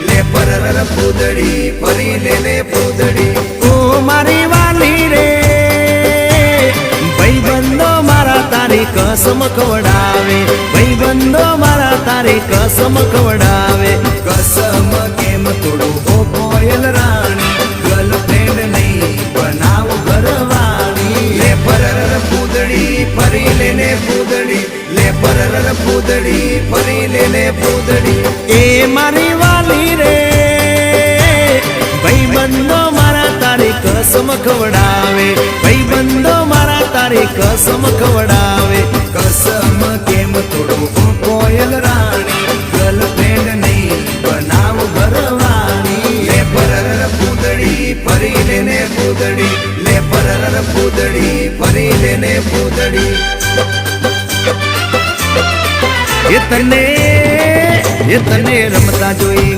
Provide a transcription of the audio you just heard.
લે પરર પૂદડી ફરી લે પૂદડી ઓ મારી વાલી રે ભાઈબંધો મારા તારી કસમ ખવડાવે ભાઈબંધો મારા તારી કસમ ખવડાવે કસમ કેમ તોડું ઓ કોયલ રાણી ગર્લફ્રેન્ડ નહીં બનાવ ઘરવાળી લે પરર પૂદડી ફરી લે પૂદડી લે પરર પૂદડી ફરી લે પૂદડી એ મારી વાલી રે ભાઈબંધો મારા તારી કસમ ખવડાવે ભાઈબંધો મારા તારી કસમ ખવડાવે કસમ કેમ તોડું ઓ કોયલ રાણી ગર્લફ્રેન્ડ નહીં બનાવ ઘરવાળી લે પરર પૂદડી ફરી લે પૂદડી લે પરર પૂદડી ફરી લે પૂદડી એ તને રમતા જોઈ